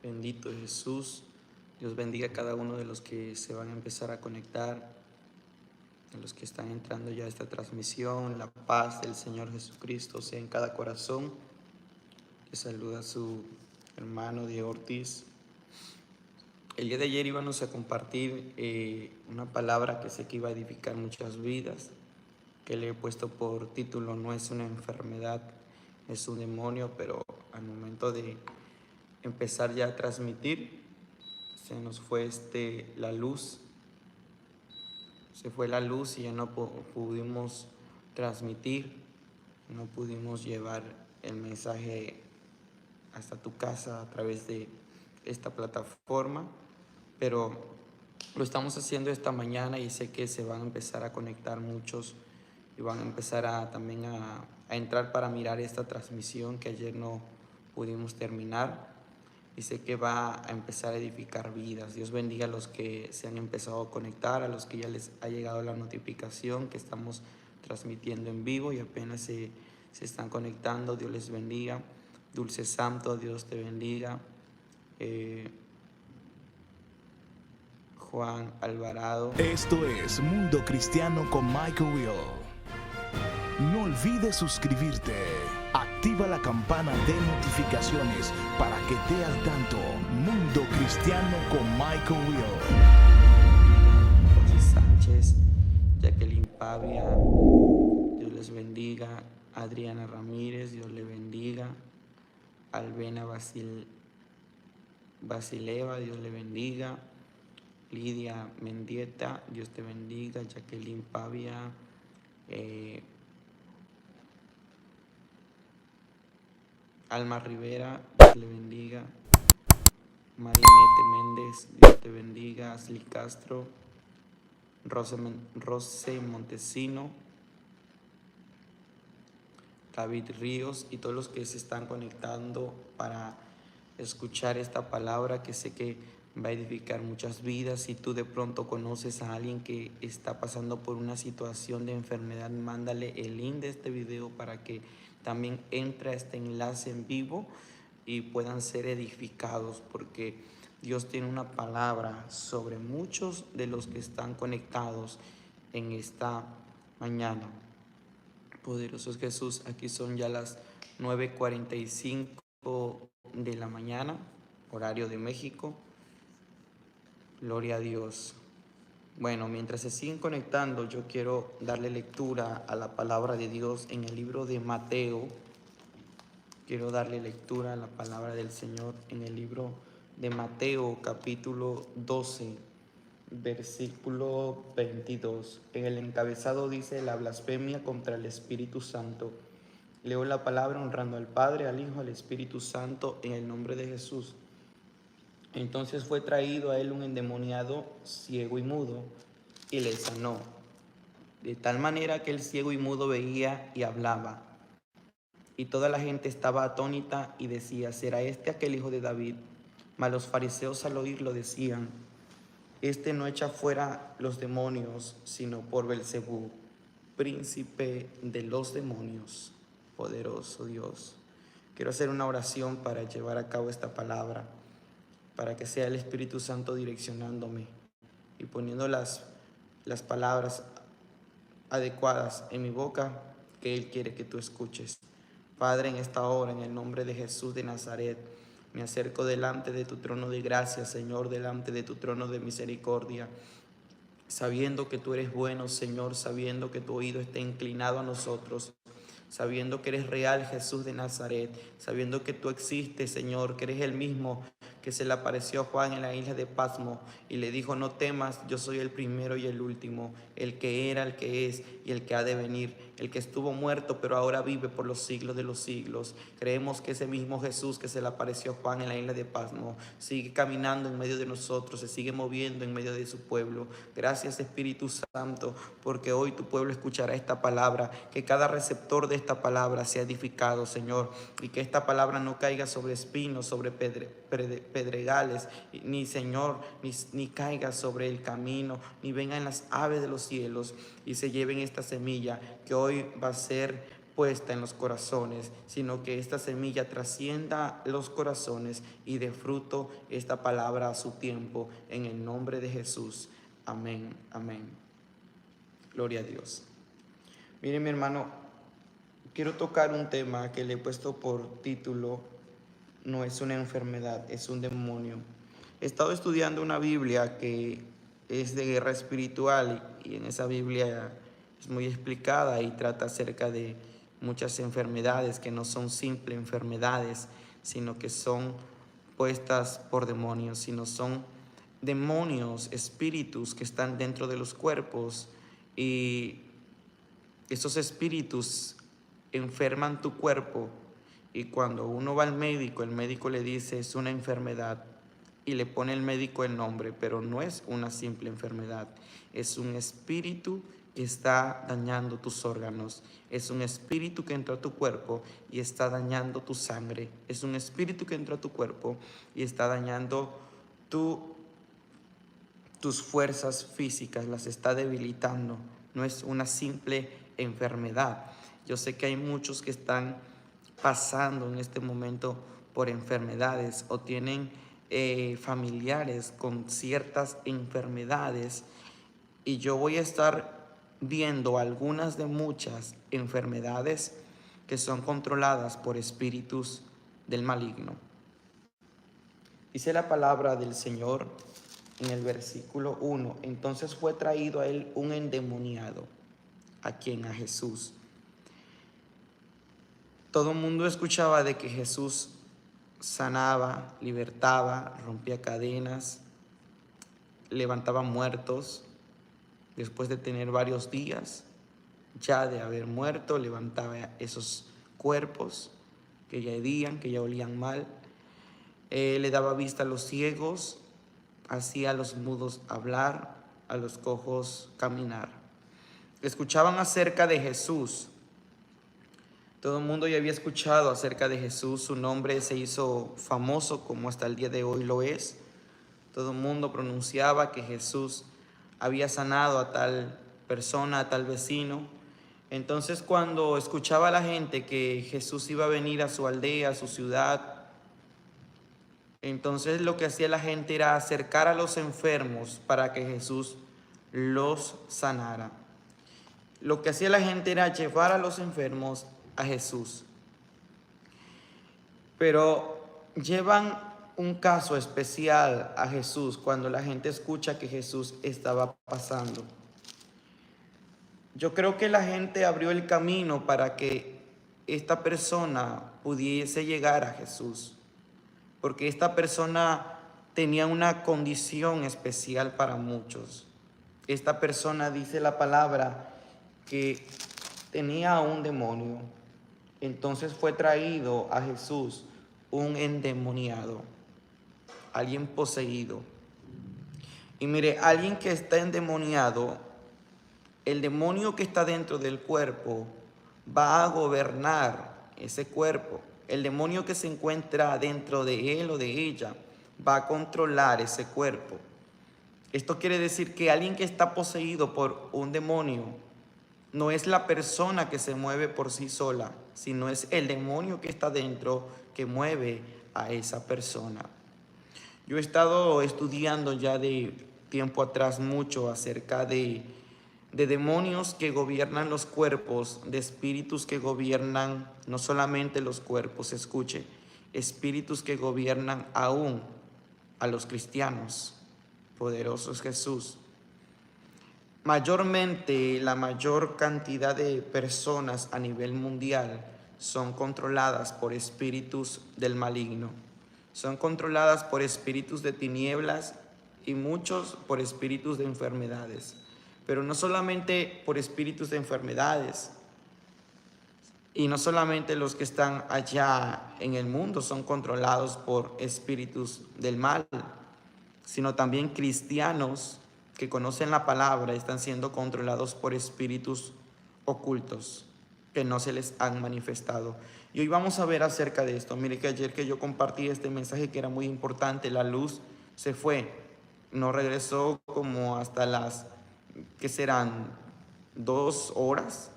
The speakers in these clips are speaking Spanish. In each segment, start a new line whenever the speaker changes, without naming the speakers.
Bendito Jesús. Dios bendiga a cada uno de los que se van a empezar a conectar, de los que están entrando ya a esta transmisión. La paz del Señor Jesucristo sea en cada corazón. Le saluda a su hermano Diego Ortiz. El día de ayer íbamos a compartir una palabra que sé que iba a edificar muchas vidas, que le he puesto por título: no es una enfermedad, es un demonio. Pero al momento de empezar ya a transmitir, se nos fue la luz, se fue la luz y ya no pudimos transmitir, no pudimos llevar el mensaje hasta tu casa a través de esta plataforma, pero lo estamos haciendo esta mañana y sé que se van a empezar a conectar muchos y van a empezar también a entrar para mirar esta transmisión que ayer no pudimos terminar. Y sé que va a empezar a edificar vidas. Dios bendiga a los que se han empezado a conectar, a los que ya les ha llegado la notificación que estamos transmitiendo en vivo y apenas se están conectando. Dios les bendiga. Dulce Santo, Dios te bendiga. Juan Alvarado.
Esto es Mundo Cristiano con Michael Will. No olvides suscribirte. Activa la campana de notificaciones para que te al tanto. Mundo Cristiano con Michael Will.
José Sánchez, Jacqueline Pavia, Dios les bendiga. Adriana Ramírez, Dios le bendiga. Albena Basileva, Dios le bendiga. Lidia Mendieta, Dios te bendiga. Jacqueline Pavia, Alma Rivera, Dios le bendiga. Marinette Méndez, Dios te bendiga. Asli Castro, Rose Montesino, David Ríos y todos los que se están conectando para escuchar esta palabra que sé que va a edificar muchas vidas. Si tú de pronto conoces a alguien que está pasando por una situación de enfermedad, mándale el link de este video para que también entre a este enlace en vivo y puedan ser edificados, porque Dios tiene una palabra sobre muchos de los que están conectados en esta mañana. Poderoso Jesús, aquí son ya las 9:45 de la mañana, horario de México. Gloria a Dios. Bueno, mientras se siguen conectando, yo quiero darle lectura a la palabra de Dios en el libro de Mateo. Quiero darle lectura a la palabra del Señor en el libro de Mateo, capítulo 12, versículo 22. En el encabezado dice: la blasfemia contra el Espíritu Santo. Leo la palabra honrando al Padre, al Hijo, al Espíritu Santo, en el nombre de Jesús. Entonces fue traído a él un endemoniado ciego y mudo, y le sanó, de tal manera que el ciego y mudo veía y hablaba. Y toda la gente estaba atónita y decía: ¿será este aquel hijo de David? Mas los fariseos al oírlo decían: este no echa fuera los demonios, sino por Belcebú, príncipe de los demonios. Poderoso Dios. Quiero hacer una oración para llevar a cabo esta palabra, para que sea el Espíritu Santo direccionándome y poniendo las palabras adecuadas en mi boca que Él quiere que tú escuches. Padre, en esta hora, en el nombre de Jesús de Nazaret, me acerco delante de tu trono de gracia, Señor, delante de tu trono de misericordia, sabiendo que tú eres bueno, Señor, sabiendo que tu oído está inclinado a nosotros, sabiendo que eres real, Jesús de Nazaret, sabiendo que tú existes, Señor, que eres el mismo que se le apareció a Juan en la isla de Patmos y le dijo: no temas, yo soy el primero y el último, el que era, el que es y el que ha de venir, el que estuvo muerto pero ahora vive por los siglos de los siglos. Creemos que ese mismo Jesús que se le apareció a Juan en la isla de Patmos sigue caminando en medio de nosotros, se sigue moviendo en medio de su pueblo. Gracias, Espíritu Santo, porque hoy tu pueblo escuchará esta palabra, que cada receptor de esta palabra sea edificado, Señor, y que esta palabra no caiga sobre espinos, sobre pedregales, ni, Señor, ni caiga sobre el camino, ni vengan las aves de los cielos y se lleven esta semilla que hoy va a ser puesta en los corazones, sino que esta semilla trascienda los corazones y dé fruto esta palabra a su tiempo, en el nombre de Jesús. Amén, amén. Gloria a Dios. Miren, mi hermano, quiero tocar un tema que le he puesto por título: no es una enfermedad, es un demonio. He estado estudiando una Biblia que es de guerra espiritual y en esa Biblia es muy explicada y trata acerca de muchas enfermedades que no son simples enfermedades, sino que son puestas por demonios, sino son demonios, espíritus que están dentro de los cuerpos, y esos espíritus enferman tu cuerpo, y cuando uno va al médico, el médico le dice es una enfermedad y le pone el médico el nombre, pero no es una simple enfermedad, es un espíritu que está dañando tus órganos, es un espíritu que entró a tu cuerpo y está dañando tu sangre, es un espíritu que entró a tu cuerpo y está dañando tus fuerzas físicas, las está debilitando. No es una simple enfermedad. Yo sé que hay muchos que están pasando en este momento por enfermedades o tienen familiares con ciertas enfermedades, y yo voy a estar viendo algunas de muchas enfermedades que son controladas por espíritus del maligno. Dice la palabra del Señor en el versículo 1: entonces fue traído a él un endemoniado. ¿A quién? A Jesús. Todo el mundo escuchaba de que Jesús sanaba, libertaba, rompía cadenas, levantaba muertos. Después de tener varios días ya de haber muerto, levantaba esos cuerpos que ya hedían, que ya olían mal. Le daba vista a los ciegos, hacía a los mudos hablar, a los cojos caminar. Escuchaban acerca de Jesús. Todo el mundo ya había escuchado acerca de Jesús. Su nombre se hizo famoso, como hasta el día de hoy lo es. Todo el mundo pronunciaba que Jesús había sanado a tal persona, a tal vecino. Entonces, cuando escuchaba la gente que Jesús iba a venir a su aldea, a su ciudad, entonces lo que hacía la gente era acercar a los enfermos para que Jesús los sanara. Lo que hacía la gente era llevar a los enfermos a Jesús. Pero llevan un caso especial a Jesús cuando la gente escucha que Jesús estaba pasando. Yo creo que la gente abrió el camino para que esta persona pudiese llegar a Jesús, porque esta persona tenía una condición especial para muchos. Esta persona, dice la palabra, que tenía un demonio. Entonces fue traído a Jesús un endemoniado, alguien poseído. Y mire, alguien que está endemoniado, el demonio que está dentro del cuerpo va a gobernar ese cuerpo. El demonio que se encuentra dentro de él o de ella va a controlar ese cuerpo. Esto quiere decir que alguien que está poseído por un demonio no es la persona que se mueve por sí sola, sino es el demonio que está dentro que mueve a esa persona. Yo he estado estudiando ya de tiempo atrás mucho acerca de demonios que gobiernan los cuerpos, de espíritus que gobiernan no solamente los cuerpos, escuche, espíritus que gobiernan aún a los cristianos. Poderoso es Jesús. Mayormente, la mayor cantidad de personas a nivel mundial son controladas por espíritus del maligno. Son controladas por espíritus de tinieblas y muchos por espíritus de enfermedades. Pero no solamente por espíritus de enfermedades, y no solamente los que están allá en el mundo son controlados por espíritus del mal, sino también cristianos que conocen la palabra están siendo controlados por espíritus ocultos que no se les han manifestado. Y hoy vamos a ver acerca de esto. Mire que ayer que yo compartí este mensaje que era muy importante, la luz se fue, no regresó como hasta las, ¿qué serán? 2 horas,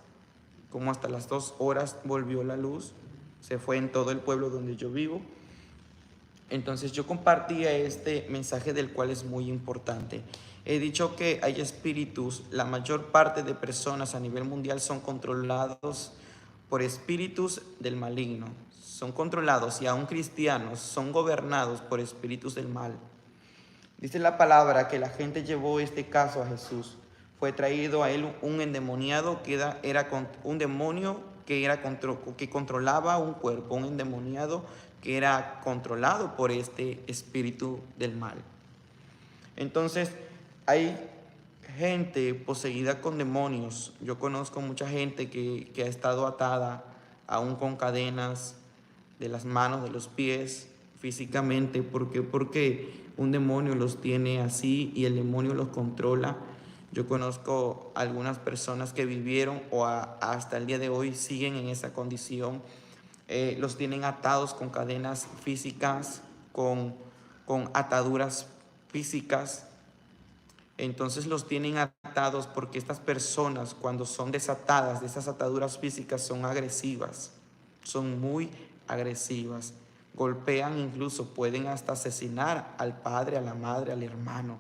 como hasta las 2 horas volvió la luz, se fue en todo el pueblo donde yo vivo. Entonces yo compartía este mensaje del cual es muy importante. He dicho que hay espíritus, la mayor parte de personas a nivel mundial son controlados por espíritus del maligno. Son controlados y aún cristianos son gobernados por espíritus del mal. Dice la palabra que la gente llevó este caso a Jesús. Fue traído a él un endemoniado que era un demonio que controlaba un cuerpo, un endemoniado que era controlado por este espíritu del mal. Entonces, hay gente poseída con demonios. Yo conozco mucha gente que ha estado atada, aún con cadenas de las manos, de los pies, físicamente. ¿Por qué? Porque un demonio los tiene así y el demonio los controla. Yo conozco algunas personas que vivieron o hasta el día de hoy siguen en esa condición. Los tienen atados con cadenas físicas, con ataduras físicas. Entonces los tienen atados porque estas personas, cuando son desatadas de esas ataduras físicas, son agresivas, son muy agresivas. Golpean, incluso pueden hasta asesinar al padre, a la madre, al hermano.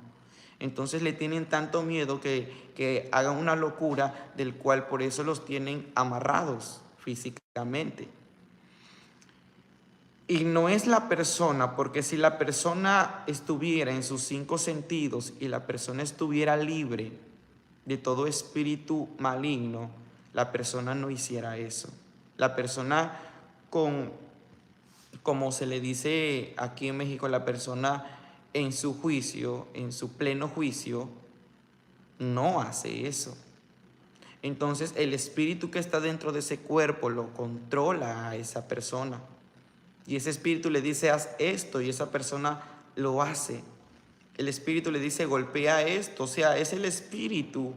Entonces le tienen tanto miedo que hagan una locura, del cual por eso los tienen amarrados físicamente. Y no es la persona, porque si la persona estuviera en sus 5 sentidos y la persona estuviera libre de todo espíritu maligno, la persona no hiciera eso. La persona como se le dice aquí en México, la persona en su juicio, en su pleno juicio, no hace eso. Entonces el espíritu que está dentro de ese cuerpo lo controla a esa persona. Y ese espíritu le dice, haz esto, y esa persona lo hace. El espíritu le dice, golpea esto. O sea, es el espíritu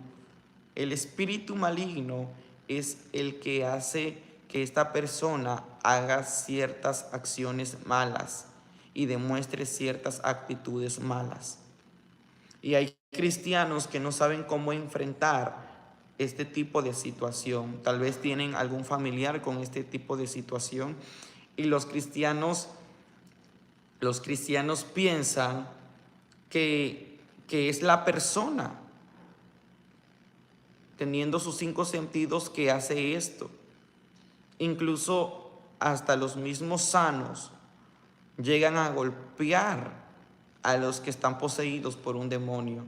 maligno es el que hace que esta persona haga ciertas acciones malas y demuestre ciertas actitudes malas. Y hay cristianos que no saben cómo enfrentar este tipo de situación. Tal vez tienen algún familiar con este tipo de situación. Y los cristianos piensan que es la persona, teniendo sus 5 sentidos, que hace esto. Incluso hasta los mismos sanos llegan a golpear a los que están poseídos por un demonio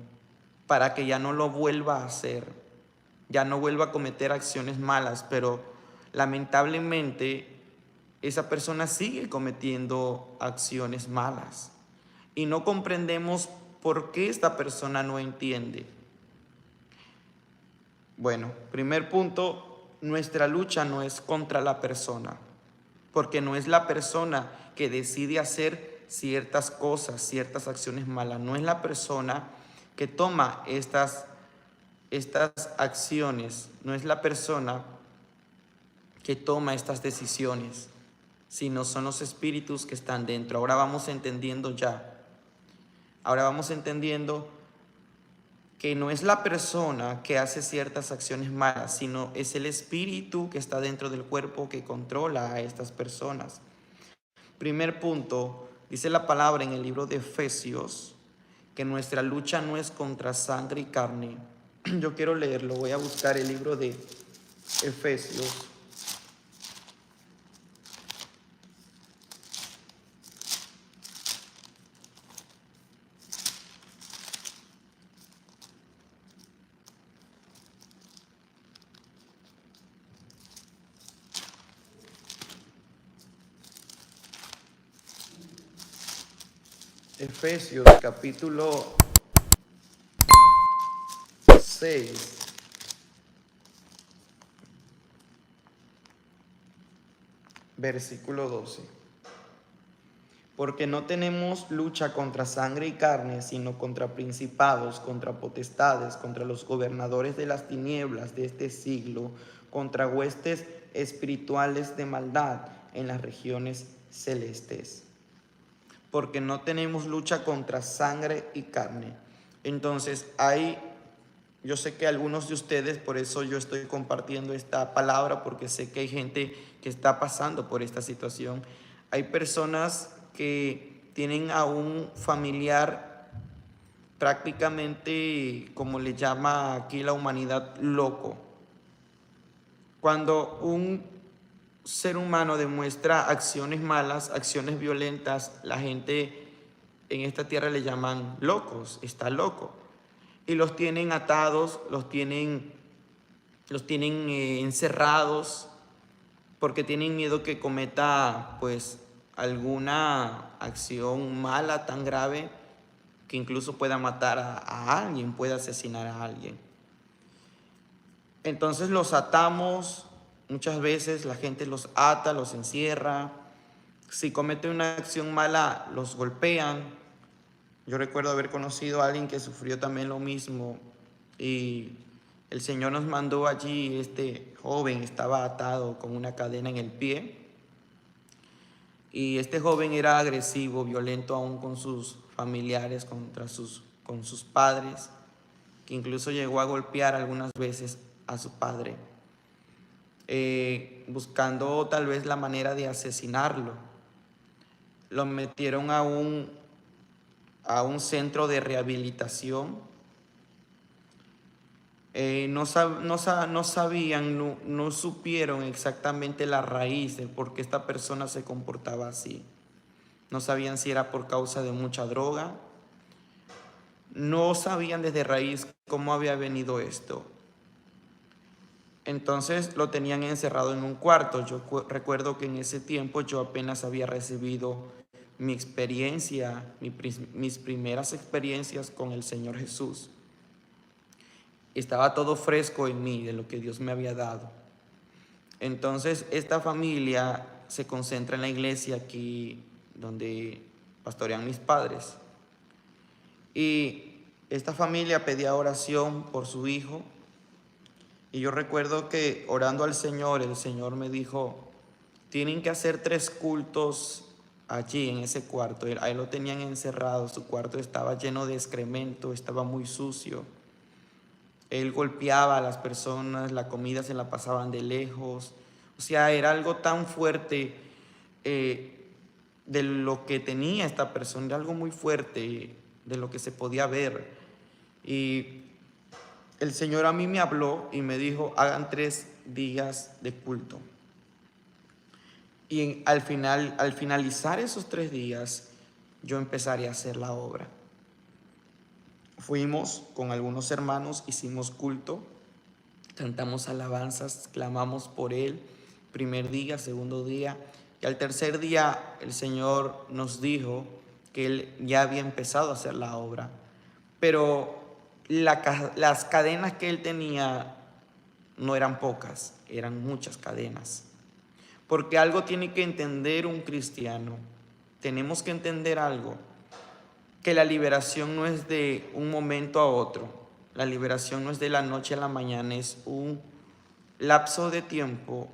para que ya no lo vuelva a hacer, ya no vuelva a cometer acciones malas, pero lamentablemente esa persona sigue cometiendo acciones malas y no comprendemos por qué esta persona no entiende. Bueno, primer punto, nuestra lucha no es contra la persona, porque no es la persona que decide hacer ciertas cosas, ciertas acciones malas, no es la persona que toma estas acciones, no es la persona que toma estas decisiones, sino son los espíritus que están dentro. Ahora vamos entendiendo que no es la persona que hace ciertas acciones malas, sino es el espíritu que está dentro del cuerpo que controla a estas personas. Primer punto, dice la palabra en el libro de Efesios, que nuestra lucha no es contra sangre y carne. Yo quiero leerlo, voy a buscar el libro de Efesios. Efesios capítulo 6, versículo 12. Porque no tenemos lucha contra sangre y carne, sino contra principados, contra potestades, contra los gobernadores de las tinieblas de este siglo, contra huestes espirituales de maldad en las regiones celestes. Porque no tenemos lucha contra sangre y carne. Entonces hay Yo sé que algunos de ustedes, por eso yo estoy compartiendo esta palabra, porque sé que hay gente que está pasando por esta situación. Hay personas que tienen a un familiar prácticamente, como le llama aquí la humanidad, loco. Cuando un ser humano demuestra acciones malas, acciones violentas, la gente en esta tierra le llaman locos, está loco. Y los tienen atados, los tienen encerrados, porque tienen miedo que cometa pues alguna acción mala tan grave que incluso pueda matar a alguien, pueda asesinar a alguien. Entonces los atamos, muchas veces la gente los ata, los encierra. Si cometen una acción mala, los golpean. Yo recuerdo haber conocido a alguien que sufrió también lo mismo y el Señor nos mandó allí. Este joven estaba atado con una cadena en el pie y este joven era agresivo, violento aún con sus familiares, con sus padres, que incluso llegó a golpear algunas veces a su padre, buscando tal vez la manera de asesinarlo. Lo metieron a un centro de rehabilitación. No sabían, no supieron exactamente la raíz de por qué esta persona se comportaba así. No sabían si era por causa de mucha droga. No sabían desde raíz cómo había venido esto. Entonces lo tenían encerrado en un cuarto. Yo recuerdo que en ese tiempo yo apenas había recibido mi experiencia, mis primeras experiencias con el Señor Jesús. Estaba todo fresco en mí de lo que Dios me había dado. Entonces esta familia se concentra en la iglesia aquí donde pastorean mis padres. Y esta familia pedía oración por su hijo. Y yo recuerdo que orando al Señor, el Señor me dijo, tienen que hacer 3 cultos allí en ese cuarto. Ahí lo tenían encerrado, su cuarto estaba lleno de excremento, estaba muy sucio. Él golpeaba a las personas, la comida se la pasaban de lejos. O sea, era algo tan fuerte de lo que tenía esta persona, era algo muy fuerte de lo que se podía ver. Y el Señor a mí me habló y me dijo, hagan 3 días de culto. Y al finalizar esos 3 días, yo empezaré a hacer la obra. Fuimos con algunos hermanos, hicimos culto, cantamos alabanzas, clamamos por él, primer día, segundo día. Y al tercer día el Señor nos dijo que él ya había empezado a hacer la obra. Pero las cadenas que él tenía no eran pocas, eran muchas cadenas. Porque algo tiene que entender un cristiano. Tenemos que entender algo, que la liberación no es de un momento a otro. La liberación no es de la noche a la mañana, es un lapso de tiempo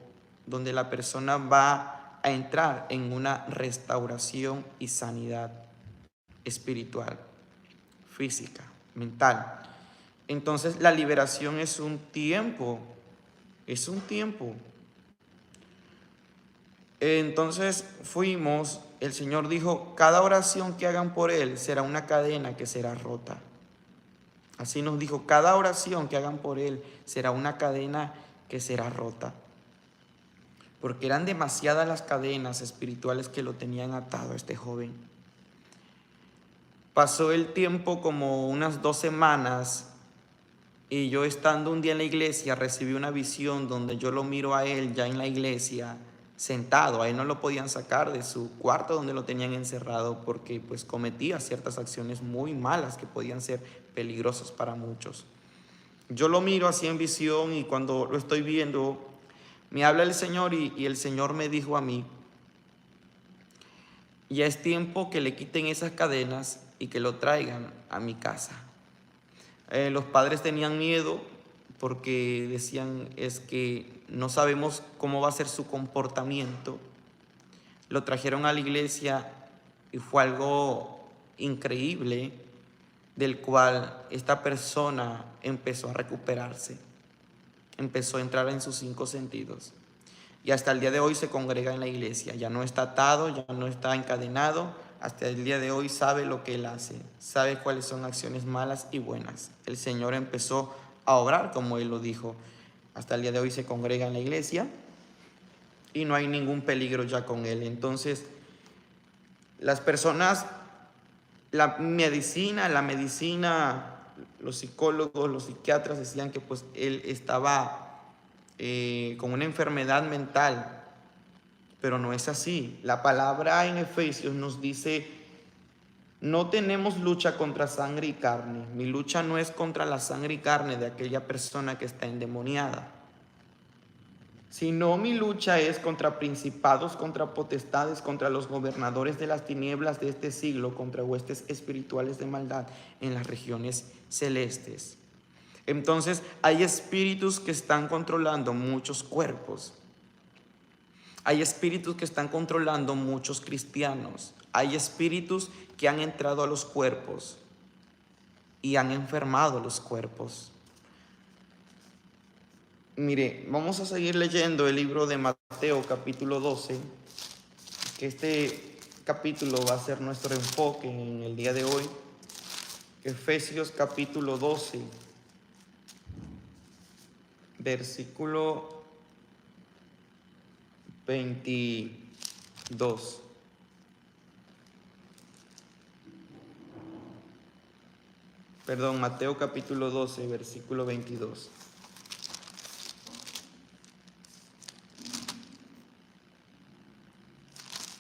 donde la persona va a entrar en una restauración y sanidad espiritual, física, mental. Entonces la liberación es un tiempo, es un tiempo. Entonces fuimos, el Señor dijo, cada oración que hagan por él será una cadena que será rota. Así nos dijo, cada oración que hagan por él será una cadena que será rota. Porque eran demasiadas las cadenas espirituales que lo tenían atado a este joven. Pasó el tiempo como unas 2 semanas y yo estando un día en la iglesia recibí una visión donde yo lo miro a él ya en la iglesia sentado. A él no lo podían sacar de su cuarto donde lo tenían encerrado porque pues cometía ciertas acciones muy malas que podían ser peligrosas para muchos. Yo lo miro así en visión y cuando lo estoy viendo me habla el Señor y el Señor me dijo a mí, ya es tiempo que le quiten esas cadenas y que lo traigan a mi casa. Los padres tenían miedo porque decían, es que no sabemos cómo va a ser su comportamiento. Lo trajeron a la iglesia y fue algo increíble del cual esta persona empezó a recuperarse, empezó a entrar en sus 5 sentidos. Y hasta el día de hoy se congrega en la iglesia. Ya no está atado, ya no está encadenado. Hasta el día de hoy sabe lo que él hace, sabe cuáles son acciones malas y buenas. El Señor empezó a obrar como él lo dijo. Hasta el día de hoy se congrega en la iglesia y no hay ningún peligro ya con él. Entonces, las personas, la medicina, los psicólogos, los psiquiatras decían que pues él estaba con una enfermedad mental, pero no es así. La palabra en Efesios nos dice: no tenemos lucha contra sangre y carne. Mi lucha no es contra la sangre y carne de aquella persona que está endemoniada, sino mi lucha es contra principados, contra potestades, contra los gobernadores de las tinieblas de este siglo, contra huestes espirituales de maldad en las regiones celestes. Entonces, hay espíritus que están controlando muchos cuerpos. Hay espíritus que están controlando muchos cristianos. Hay espíritus que han entrado a los cuerpos y han enfermado los cuerpos. Mire, vamos a seguir leyendo el libro de Mateo capítulo 12, que este capítulo va a ser nuestro enfoque en el día de hoy. Efesios capítulo 12, versículo 22. Perdón, Mateo capítulo 12, versículo 22.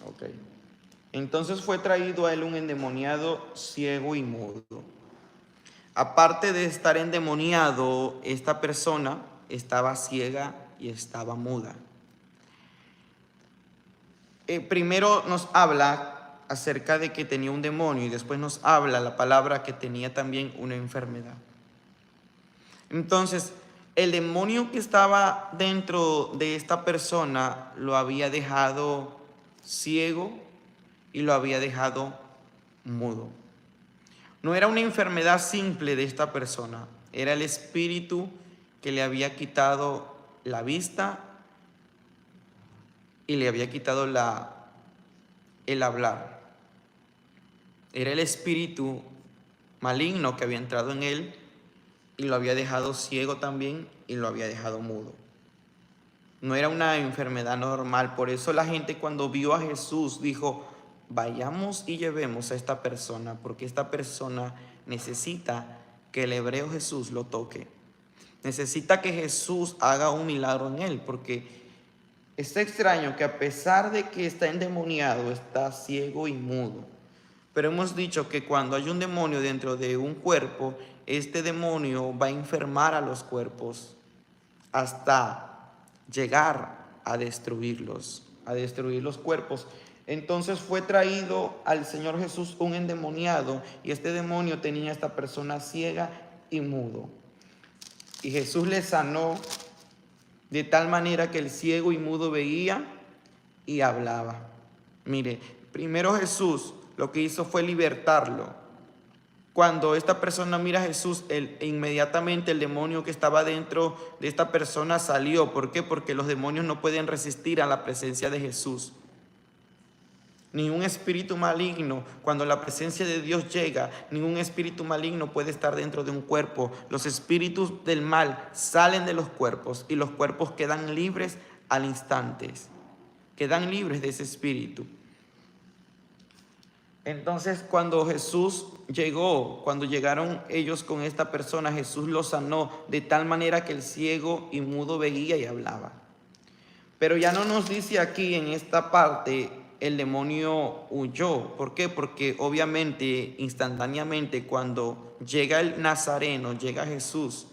Ok. Entonces fue traído a él un endemoniado, ciego y mudo. Aparte de estar endemoniado, esta persona estaba ciega y estaba muda. Primero nos habla acerca de que tenía un demonio y después nos habla la palabra que tenía también una enfermedad. Entonces, el demonio que estaba dentro de esta persona lo había dejado ciego y lo había dejado mudo. No era una enfermedad simple de esta persona, era el espíritu que le había quitado la vista y le había quitado el hablar. Era el espíritu maligno que había entrado en él y lo había dejado ciego también y lo había dejado mudo. No era una enfermedad normal. Por eso la gente, cuando vio a Jesús, dijo: vayamos y llevemos a esta persona, porque esta persona necesita que el hebreo Jesús lo toque. Necesita que Jesús haga un milagro en él, porque es extraño que a pesar de que está endemoniado, está ciego y mudo. Pero hemos dicho que cuando hay un demonio dentro de un cuerpo, este demonio va a enfermar a los cuerpos hasta llegar a destruir los cuerpos. Entonces fue traído al Señor Jesús un endemoniado, y este demonio tenía a esta persona ciega y mudo. Y Jesús le sanó de tal manera que el ciego y mudo veía y hablaba. Mire, primero Jesús lo que hizo fue libertarlo. Cuando esta persona mira a Jesús, inmediatamente el demonio que estaba dentro de esta persona salió. ¿Por qué? Porque los demonios no pueden resistir a la presencia de Jesús. Ningún espíritu maligno, cuando la presencia de Dios llega, ningún espíritu maligno puede estar dentro de un cuerpo. Los espíritus del mal salen de los cuerpos y los cuerpos quedan libres al instante. Quedan libres de ese espíritu. Entonces, cuando Jesús llegó, cuando llegaron ellos con esta persona, Jesús lo sanó de tal manera que el ciego y mudo veía y hablaba. Pero ya no nos dice aquí en esta parte el demonio huyó. ¿Por qué? Porque obviamente, instantáneamente, cuando llega el Nazareno, llega Jesús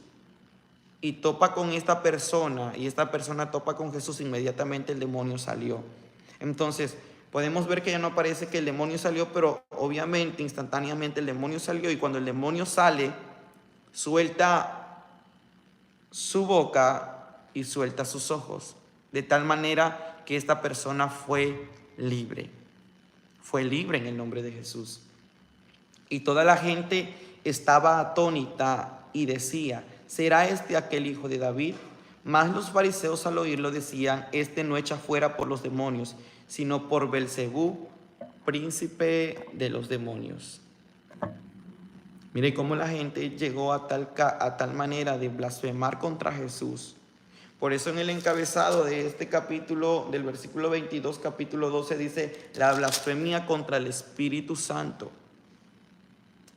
y topa con esta persona, y esta persona topa con Jesús, inmediatamente el demonio salió. Entonces, podemos ver que ya no parece que el demonio salió, pero obviamente, instantáneamente el demonio salió, y cuando el demonio sale, suelta su boca y suelta sus ojos, de tal manera que esta persona fue libre en el nombre de Jesús. Y toda la gente estaba atónita y decía: ¿será este aquel hijo de David? Mas los fariseos al oírlo decían: este no echa fuera por los demonios, sino por Belcebú, príncipe de los demonios. Mire cómo la gente llegó a tal manera de blasfemar contra Jesús. Por eso en el encabezado de este capítulo, del versículo 22, capítulo 12, dice: la blasfemia contra el Espíritu Santo.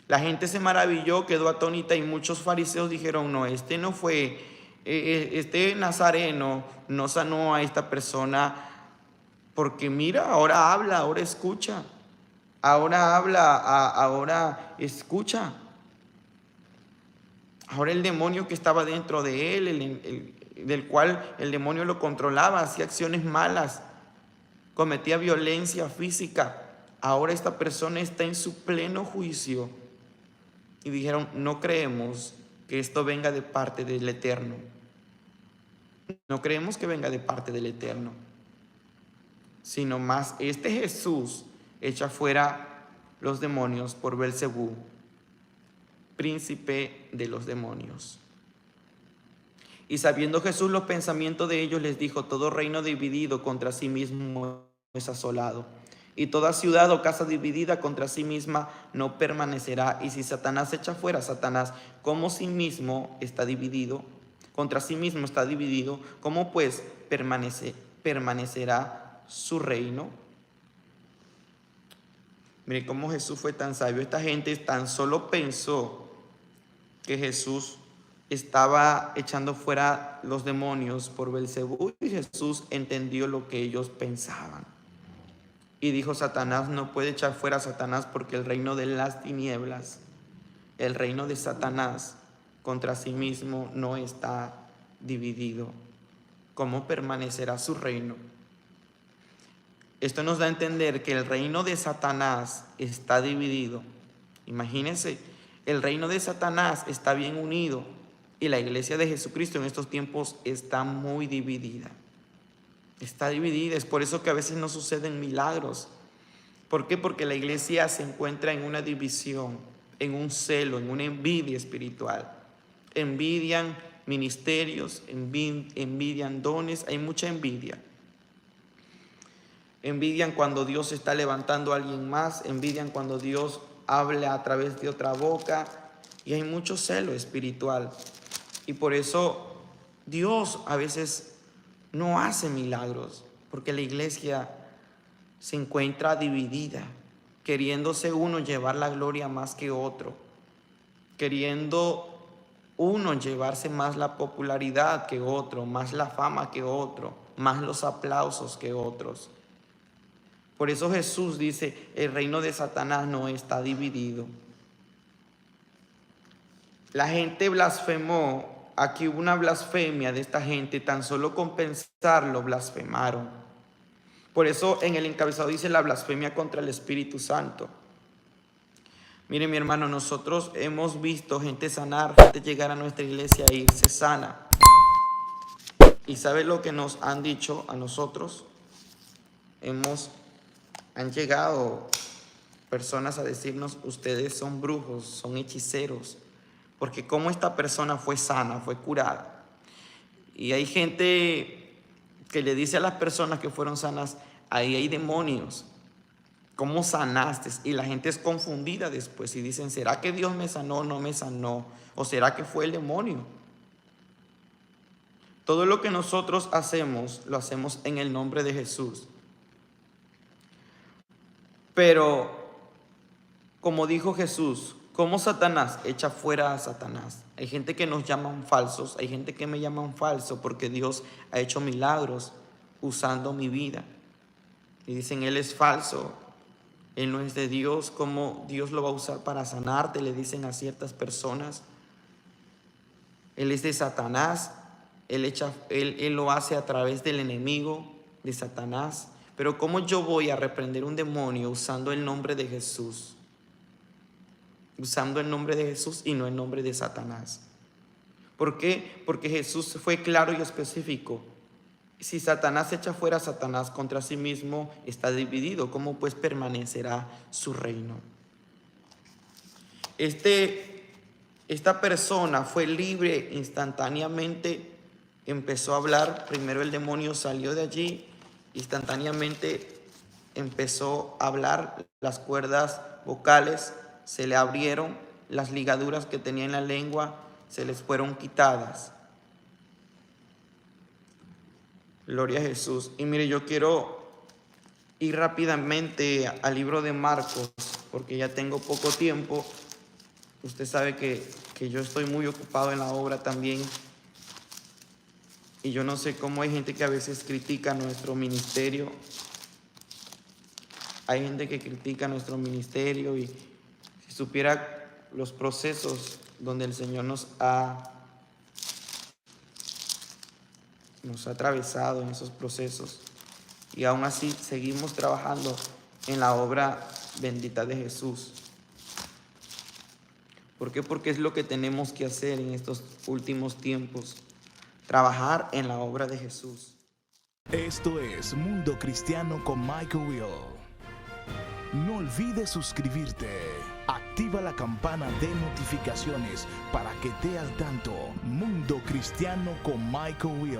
La gente se maravilló, quedó atónita, y muchos fariseos dijeron: no, este no fue, este nazareno no sanó a esta persona, porque mira, ahora habla, ahora escucha, ahora habla, ahora escucha. Ahora el demonio que estaba dentro de él, del cual el demonio lo controlaba, hacía acciones malas, cometía violencia física. Ahora esta persona está en su pleno juicio. Y dijeron: no creemos que esto venga de parte del Eterno. No creemos que venga de parte del Eterno, sino más este Jesús echa fuera los demonios por Belcebú, príncipe de los demonios. Y sabiendo Jesús los pensamientos de ellos, les dijo: todo reino dividido contra sí mismo es asolado, y toda ciudad o casa dividida contra sí misma no permanecerá. Y si Satanás echa fuera a Satanás, como sí mismo está dividido, contra sí mismo está dividido, ¿cómo pues permanecerá su reino? Mire cómo Jesús fue tan sabio. Esta gente tan solo pensó que Jesús estaba echando fuera los demonios por Belcebú, y Jesús entendió lo que ellos pensaban. Y dijo: Satanás no puede echar fuera a Satanás, porque el reino de las tinieblas, el reino de Satanás contra sí mismo no está dividido. ¿Cómo permanecerá su reino? Esto nos da a entender que el reino de Satanás está dividido. Imagínense, el reino de Satanás está bien unido, y la iglesia de Jesucristo en estos tiempos está muy dividida. Está dividida. Es por eso que a veces no suceden milagros. ¿Por qué? Porque la iglesia se encuentra en una división, en un celo, en una envidia espiritual. Envidian ministerios, envidian dones, hay mucha envidia. Envidian cuando Dios está levantando a alguien más, envidian cuando Dios habla a través de otra boca, y hay mucho celo espiritual. Y por eso Dios a veces no hace milagros, porque la iglesia se encuentra dividida, queriéndose uno llevar la gloria más que otro, queriendo uno llevarse más la popularidad que otro, más la fama que otro, más los aplausos que otros. Por eso Jesús dice: el reino de Satanás no está dividido. La gente blasfemó. Aquí hubo una blasfemia de esta gente, tan solo con pensarlo blasfemaron. Por eso en el encabezado dice: la blasfemia contra el Espíritu Santo. Mire, mi hermano, nosotros hemos visto gente sanar, gente llegar a nuestra iglesia e irse sana. ¿Y sabe lo que nos han dicho a nosotros? Han llegado personas a decirnos: ustedes son brujos, son hechiceros, porque como esta persona fue sana, fue curada. Y hay gente que le dice a las personas que fueron sanas: ahí hay demonios, ¿cómo sanaste? Y la gente es confundida después y dicen: ¿será que Dios me sanó o no me sanó? ¿O será que fue el demonio? Todo lo que nosotros hacemos, lo hacemos en el nombre de Jesús. Pero, como dijo Jesús, ¿cómo Satanás echa fuera a Satanás? Hay gente que nos llaman falsos, hay gente que me llaman falso porque Dios ha hecho milagros usando mi vida. Y dicen: Él es falso, Él no es de Dios, ¿cómo Dios lo va a usar para sanarte? Le dicen a ciertas personas. Él es de Satanás, Él lo hace a través del enemigo de Satanás. Pero ¿cómo yo voy a reprender un demonio usando el nombre de Jesús? Usando el nombre de Jesús y no el nombre de Satanás. ¿Por qué? Porque Jesús fue claro y específico. Si Satanás echa fuera a Satanás, contra sí mismo está dividido. ¿Cómo pues permanecerá su reino? Este Esta persona fue libre instantáneamente, empezó a hablar. Primero el demonio salió de allí, instantáneamente empezó a hablar, las cuerdas vocales se le abrieron, las ligaduras que tenía en la lengua se les fueron quitadas. Gloria a Jesús. Y mire, yo quiero ir rápidamente al libro de Marcos, porque ya tengo poco tiempo. Usted sabe que yo estoy muy ocupado en la obra también. Y yo no sé cómo hay gente que a veces critica nuestro ministerio. Hay gente que critica nuestro ministerio, y si supiera los procesos donde el Señor nos ha atravesado en esos procesos, y aún así seguimos trabajando en la obra bendita de Jesús. ¿Por qué? Porque es lo que tenemos que hacer en estos últimos tiempos, trabajar en la obra de Jesús.
Esto es Mundo Cristiano con Michael Will. No olvides suscribirte. Activa la campana de notificaciones para que estés al tanto. Mundo Cristiano con Michael Will.